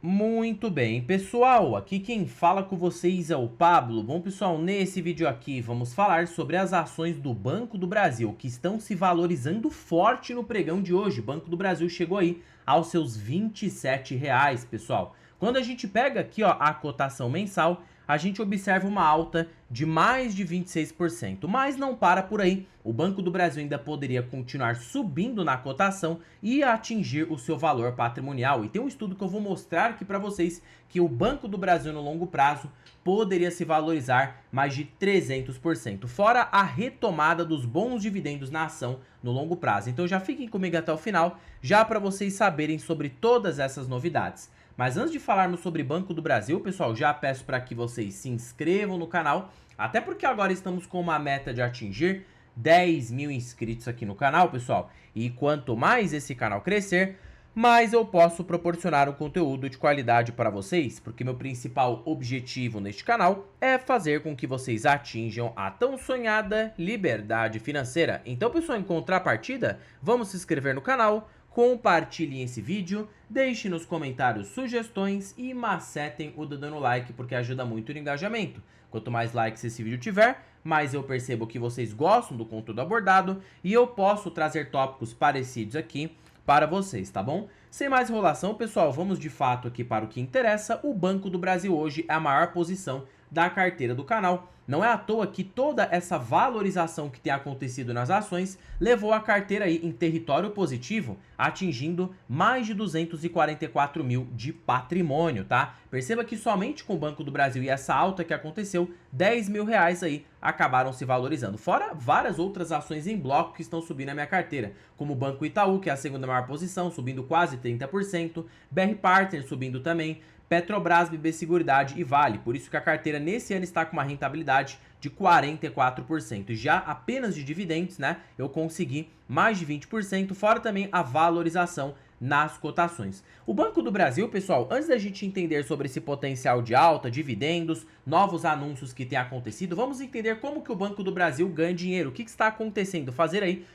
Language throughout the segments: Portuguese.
Muito bem, pessoal, aqui quem fala com vocês é o Pablo. Bom, pessoal, nesse vídeo aqui vamos falar sobre as ações do Banco do Brasil, que estão se valorizando forte no pregão de hoje. O Banco do Brasil chegou aí aos seus R$ 27, pessoal. Quando a gente pega aqui, ó, a cotação mensal, a gente observa uma alta de mais de 26%, mas não para por aí. O Banco do Brasil ainda poderia continuar subindo na cotação e atingir o seu valor patrimonial. E tem um estudo que eu vou mostrar aqui para vocês que o Banco do Brasil no longo prazo poderia se valorizar mais de 300%, fora a retomada dos bons dividendos na ação no longo prazo. Então já fiquem comigo até o final, já para vocês saberem sobre todas essas novidades. Mas antes de falarmos sobre Banco do Brasil, pessoal, já peço para que vocês se inscrevam no canal, até porque agora estamos com uma meta de atingir 10 mil inscritos aqui no canal, pessoal. E quanto mais esse canal crescer, mais eu posso proporcionar um conteúdo de qualidade para vocês, porque meu principal objetivo neste canal é fazer com que vocês atinjam a tão sonhada liberdade financeira. Então, pessoal, em contrapartida, vamos se inscrever no canal, compartilhem esse vídeo, deixem nos comentários sugestões e macetem o dedo no like, porque ajuda muito no engajamento. Quanto mais likes esse vídeo tiver, mais eu percebo que vocês gostam do conteúdo abordado e eu posso trazer tópicos parecidos aqui para vocês, tá bom? Sem mais enrolação, pessoal, vamos de fato aqui para o que interessa. O Banco do Brasil hoje é a maior posição da carteira do canal. Não é à toa que toda essa valorização que tem acontecido nas ações levou a carteira aí em território positivo, atingindo mais de 244 mil de patrimônio, tá? Perceba que somente com o Banco do Brasil e essa alta que aconteceu, 10 mil reais aí acabaram se valorizando. Fora várias outras ações em bloco que estão subindo na minha carteira, como o Banco Itaú, que é a segunda maior posição, subindo quase 30%, BR Partner subindo também, Petrobras, BB Seguridade e Vale. Por isso que a carteira nesse ano está com uma rentabilidade de 44%. Já apenas de dividendos, né, eu consegui mais de 20%, fora também a valorização nas cotações. O Banco do Brasil, pessoal, antes da gente entender sobre esse potencial de alta, dividendos, novos anúncios que tem acontecido, vamos entender como que o Banco do Brasil ganha dinheiro. O que está acontecendo? Fazer aí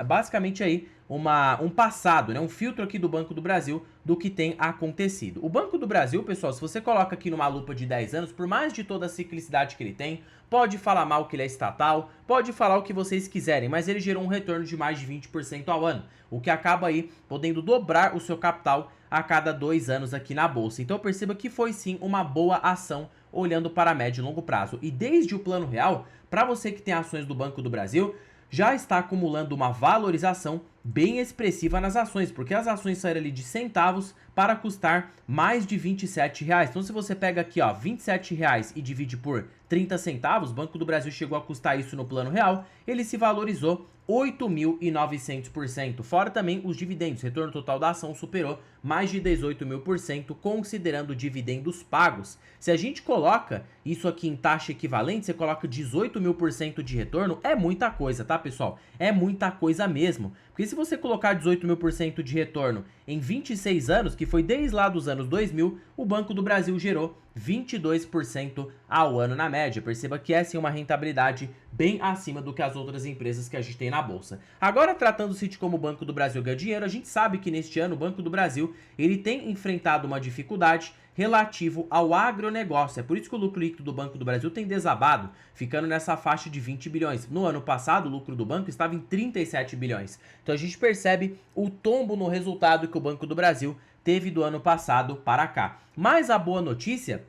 basicamente aí um passado, né, um filtro aqui do Banco do Brasil do que tem acontecido. O Banco do Brasil, pessoal, se você coloca aqui numa lupa de 10 anos, por mais de toda a ciclicidade que ele tem, pode falar mal que ele é estatal, pode falar o que vocês quiserem, mas ele gerou um retorno de mais de 20% ao ano, o que acaba aí podendo dobrar o seu capital a cada 2 anos aqui na bolsa. Então perceba que foi sim uma boa ação olhando para médio e longo prazo. E desde o Plano Real, para você que tem ações do Banco do Brasil, já está acumulando uma valorização bem expressiva nas ações, porque as ações saíram ali de centavos para custar mais de R$ 27. Então se você pega aqui, ó, R$ 27 e divide por 30 centavos, o Banco do Brasil chegou a custar isso no Plano Real, ele se valorizou 8.900%, fora também os dividendos. O retorno total da ação superou mais de 18.000%, considerando dividendos pagos. Se a gente coloca isso aqui em taxa equivalente, você coloca 18.000% de retorno, é muita coisa, tá, pessoal? É muita coisa mesmo. Porque se você colocar 18.000% de retorno em 26 anos, que foi desde lá dos anos 2000, o Banco do Brasil gerou 22% ao ano na média. Perceba que essa é uma rentabilidade bem acima do que as outras empresas que a gente tem na bolsa. Agora, tratando-se de como o Banco do Brasil ganha dinheiro, a gente sabe que neste ano o Banco do Brasil ele tem enfrentado uma dificuldade relativo ao agronegócio. É por isso que o lucro líquido do Banco do Brasil tem desabado, ficando nessa faixa de 20 bilhões. No ano passado, o lucro do banco estava em 37 bilhões. Então a gente percebe o tombo no resultado que o Banco do Brasil teve do ano passado para cá. Mas a boa notícia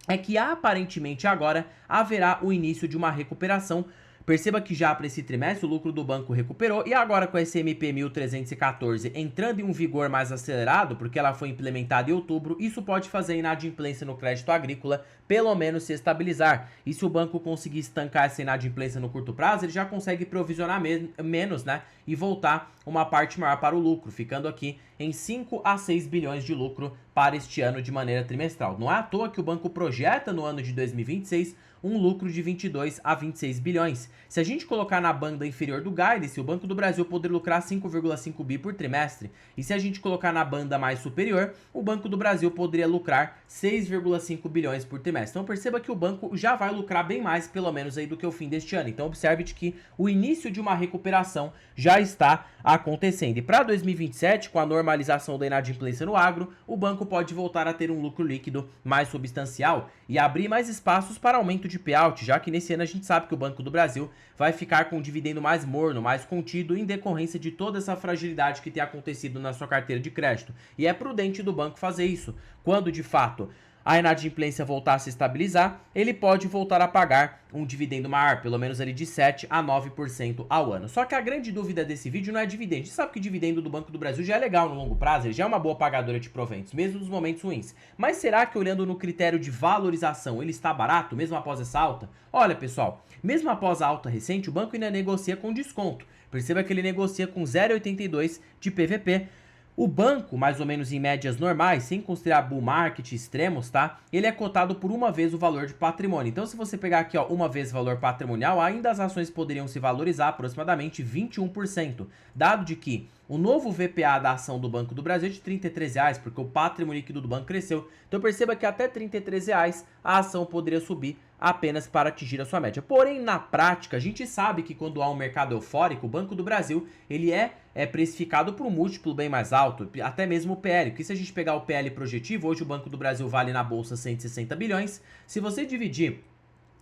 é que aparentemente agora haverá o início de uma recuperação. Perceba que já para esse trimestre o lucro do banco recuperou e agora com a SMP 1314 entrando em um vigor mais acelerado, porque ela foi implementada em outubro, isso pode fazer a inadimplência no crédito agrícola pelo menos se estabilizar. E se o banco conseguir estancar essa inadimplência no curto prazo, ele já consegue provisionar menos, né? E voltar uma parte maior para o lucro, ficando aqui em 5 a 6 bilhões de lucro para este ano de maneira trimestral. Não é à toa que o banco projeta no ano de 2026 um lucro de 22 a 26 bilhões. Se a gente colocar na banda inferior do guidance, o Banco do Brasil poderia lucrar 5,5 bi por trimestre. E se a gente colocar na banda mais superior, o Banco do Brasil poderia lucrar 6,5 bilhões por trimestre. Então perceba que o banco já vai lucrar bem mais, pelo menos aí, do que o fim deste ano. Então observe que o início de uma recuperação já está acontecendo. E para 2027, com a normalização da inadimplência no agro, o banco pode voltar a ter um lucro líquido mais substancial e abrir mais espaços para aumento de payout, já que nesse ano a gente sabe que o Banco do Brasil vai ficar com um dividendo mais morno, mais contido, em decorrência de toda essa fragilidade que tem acontecido na sua carteira de crédito. E é prudente do banco fazer isso. Quando, de fato, a inadimplência voltar a se estabilizar, ele pode voltar a pagar um dividendo maior, pelo menos ali de 7 a 9% ao ano. Só que a grande dúvida desse vídeo não é dividendo. A gente sabe que o dividendo do Banco do Brasil já é legal no longo prazo, ele já é uma boa pagadora de proventos, mesmo nos momentos ruins. Mas será que, olhando no critério de valorização, ele está barato, mesmo após essa alta? Olha, pessoal, mesmo após a alta recente, o banco ainda negocia com desconto. Perceba que ele negocia com 0,82 de PVP. O banco, mais ou menos em médias normais, sem considerar bull market extremos, tá? Ele é cotado por uma vez o valor de patrimônio. Então, se você pegar aqui, ó, uma vez o valor patrimonial, ainda as ações poderiam se valorizar aproximadamente 21%, dado de que o novo VPA da ação do Banco do Brasil é de R$ 33,00, porque o patrimônio líquido do banco cresceu. Então perceba que até R$ 33,00 a ação poderia subir apenas para atingir a sua média. Porém, na prática, a gente sabe que quando há um mercado eufórico, o Banco do Brasil ele é precificado por um múltiplo bem mais alto, até mesmo o PL. Porque se a gente pegar o PL projetivo, hoje o Banco do Brasil vale na bolsa 160 bilhões. Se você dividir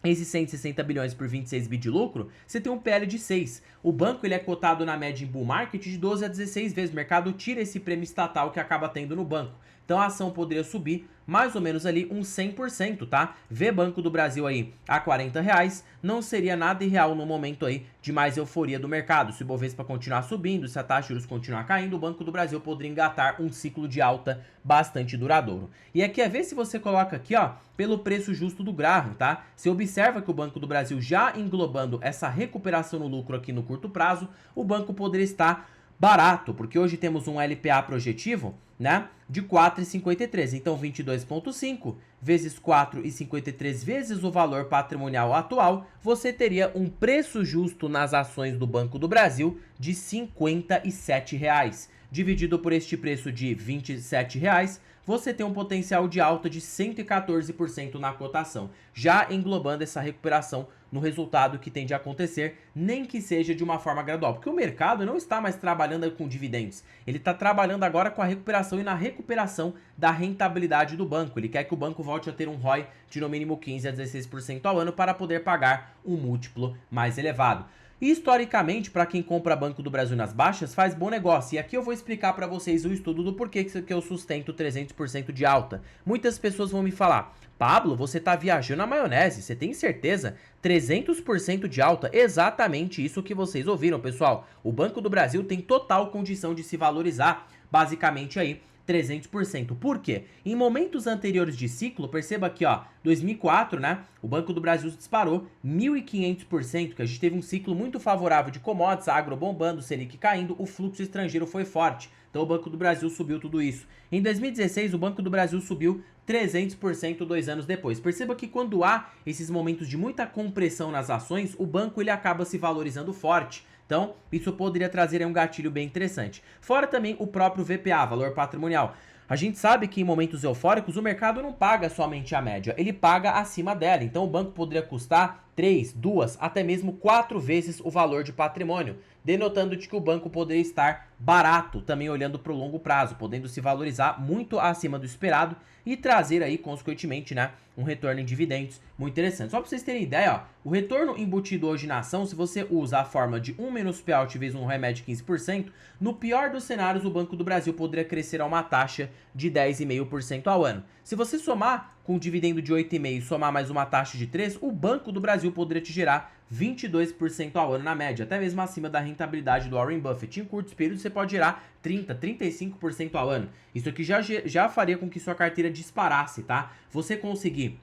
esses 160 bilhões por 26 bi de lucro, você tem um PL de 6. O banco ele é cotado na média em bull market de 12 a 16 vezes. O mercado tira esse prêmio estatal que acaba tendo no banco. Então a ação poderia subir mais ou menos ali uns 100%, tá? Ver Banco do Brasil aí a R$40 não seria nada irreal no momento aí de mais euforia do mercado. Se o Bovespa continuar subindo, se a taxa de juros continuar caindo, o Banco do Brasil poderia engatar um ciclo de alta bastante duradouro. E aqui é ver se você coloca aqui, ó, pelo preço justo do Graham, tá? Você observa que o Banco do Brasil já englobando essa recuperação no lucro aqui no curto prazo, o banco poderia estar barato, porque hoje temos um LPA projetivo, né, de 4,53. Então 22,5 vezes 4,53 vezes o valor patrimonial atual, você teria um preço justo nas ações do Banco do Brasil de R$ 57,00. Dividido por este preço de R$ 27,00, você tem um potencial de alta de 114% na cotação, já englobando essa recuperação no resultado que tende a acontecer, nem que seja de uma forma gradual, porque o mercado não está mais trabalhando com dividendos, ele está trabalhando agora com a recuperação e na recuperação da rentabilidade do banco. Ele quer que o banco volte a ter um ROI de no mínimo 15 a 16% ao ano para poder pagar um múltiplo mais elevado. E, historicamente, para quem compra Banco do Brasil nas baixas, faz bom negócio. E aqui eu vou explicar para vocês o estudo do porquê que eu sustento 300% de alta. Muitas pessoas vão me falar: Pablo, você tá viajando na maionese, você tem certeza? 300% de alta? Exatamente isso que vocês ouviram, pessoal. O Banco do Brasil tem total condição de se valorizar, basicamente aí, 300%. Por quê? Em momentos anteriores de ciclo, perceba aqui, ó, 2004, né? O Banco do Brasil disparou 1.500%, que a gente teve um ciclo muito favorável de commodities, agro bombando, Selic caindo, o fluxo estrangeiro foi forte. Então o Banco do Brasil subiu tudo isso. Em 2016, o Banco do Brasil subiu 300% 2 anos depois. Perceba que quando há esses momentos de muita compressão nas ações, o banco ele acaba se valorizando forte. Então, isso poderia trazer um gatilho bem interessante. Fora também o próprio VPA, valor patrimonial. A gente sabe que em momentos eufóricos o mercado não paga somente a média, ele paga acima dela. Então o banco poderia custar 3, 2, até mesmo 4 vezes o valor de patrimônio, denotando de que o banco poderia estar barato, também olhando para o longo prazo, podendo se valorizar muito acima do esperado e trazer aí, consequentemente, né, um retorno em dividendos muito interessante. Só para vocês terem ideia, ó, o retorno embutido hoje na ação, se você usa a forma de 1 menos payout vezes um remédio de 15%, no pior dos cenários, o Banco do Brasil poderia crescer a uma taxa de 10,5% ao ano. Se você somar com um dividendo de 8,5% e somar mais uma taxa de 3%, o Banco do Brasil poderia te gerar 22% ao ano na média, até mesmo acima da rentabilidade do Warren Buffett. Em curtos períodos você pode gerar 30%, 35% ao ano. Isso aqui já faria com que sua carteira disparasse, tá? Você conseguir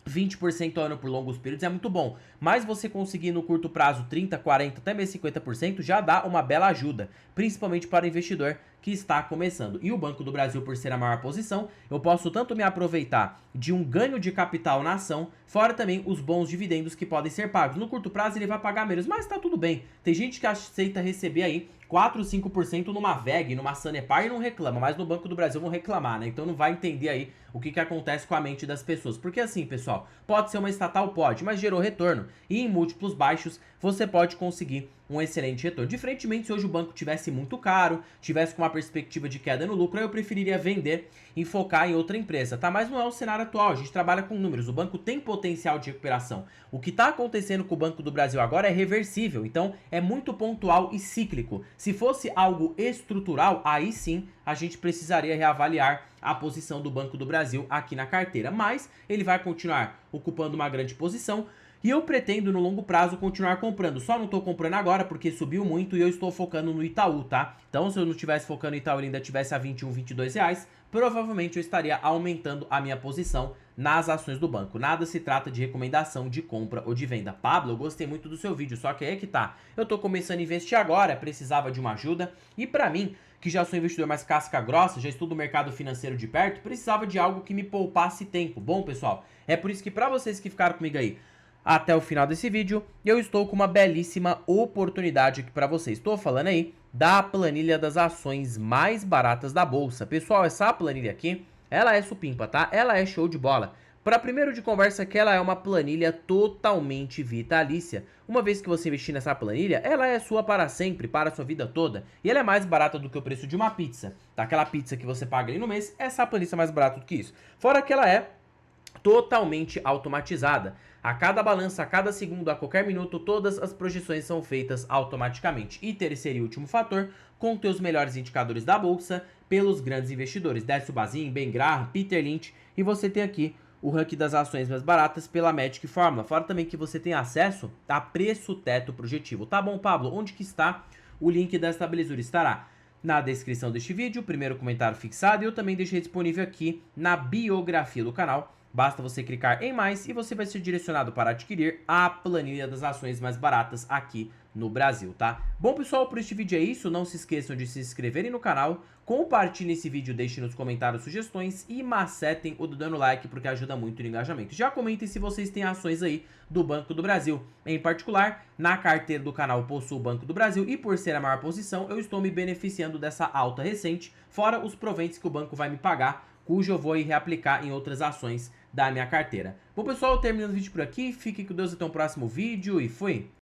20% ao ano por longos períodos é muito bom, mas você conseguir no curto prazo 30%, 40%, até mesmo 50% já dá uma bela ajuda, principalmente para o investidor que está começando. E o Banco do Brasil, por ser a maior posição, eu posso tanto me aproveitar de um ganho de capital na ação, fora também os bons dividendos que podem ser pagos. No curto prazo ele vai pagar menos, mas tá tudo bem. Tem gente que aceita receber aí 4, 5% numa VEG, numa Sanepar e não reclama, mas no Banco do Brasil vão reclamar, né? Então não vai entender aí o que acontece com a mente das pessoas. Porque assim, pessoal, pode ser uma estatal, pode, mas gerou retorno. E em múltiplos baixos, você pode conseguir um excelente retorno. Diferentemente, se hoje o banco tivesse muito caro, tivesse com uma perspectiva de queda no lucro, eu preferiria vender e focar em outra empresa, tá? Mas não é o cenário atual, a gente trabalha com números, o banco tem potencial de recuperação. O que está acontecendo com o Banco do Brasil agora é reversível, então é muito pontual e cíclico. Se fosse algo estrutural, aí sim a gente precisaria reavaliar a posição do Banco do Brasil aqui na carteira, mas ele vai continuar ocupando uma grande posição. E eu pretendo no longo prazo continuar comprando, só não tô comprando agora porque subiu muito e eu estou focando no Itaú, tá? Então se eu não estivesse focando no Itaú e ainda tivesse a 21, 22 reais, provavelmente eu estaria aumentando a minha posição nas ações do banco. Nada se trata de recomendação de compra ou de venda. Pablo, eu gostei muito do seu vídeo, só que aí é que tá. Eu tô começando a investir agora, precisava de uma ajuda e pra mim, que já sou investidor mais casca grossa, já estudo o mercado financeiro de perto, precisava de algo que me poupasse tempo. Bom, pessoal, é por isso que pra vocês que ficaram comigo aí até o final desse vídeo, eu estou com uma belíssima oportunidade aqui para vocês. Estou falando aí da planilha das ações mais baratas da bolsa. Pessoal, essa planilha aqui, ela é supimpa, tá? Ela é show de bola. Para primeiro de conversa que ela é uma planilha totalmente vitalícia. Uma vez que você investir nessa planilha, ela é sua para sempre, para a sua vida toda. E ela é mais barata do que o preço de uma pizza. Tá? Aquela pizza que você paga ali no mês, essa planilha é mais barata do que isso. Fora que ela é totalmente automatizada. A cada balança, a cada segundo, a qualquer minuto, todas as projeções são feitas automaticamente. E terceiro e último fator, conter os melhores indicadores da bolsa pelos grandes investidores. Décio Bazin, Ben Graham, Peter Lynch, e você tem aqui o ranking das ações mais baratas pela Magic Fórmula. Fora também que você tem acesso a preço teto projetivo. Tá bom, Pablo? Onde que está o link desta belezura? Estará na descrição deste vídeo, primeiro comentário fixado, e eu também deixei disponível aqui na biografia do canal. Basta você clicar em mais e você vai ser direcionado para adquirir a planilha das ações mais baratas aqui no Brasil, tá? Bom, pessoal, por este vídeo é isso. Não se esqueçam de se inscreverem no canal, compartilhem esse vídeo, deixem nos comentários sugestões e macetem o dando like porque ajuda muito no engajamento. Já comentem se vocês têm ações aí do Banco do Brasil. Em particular, na carteira do canal possuo o Banco do Brasil e por ser a maior posição, eu estou me beneficiando dessa alta recente, fora os proventos que o banco vai me pagar, cujo eu vou reaplicar em outras ações da minha carteira. Bom, pessoal, terminando o vídeo por aqui. Fiquem com Deus até o próximo vídeo e fui!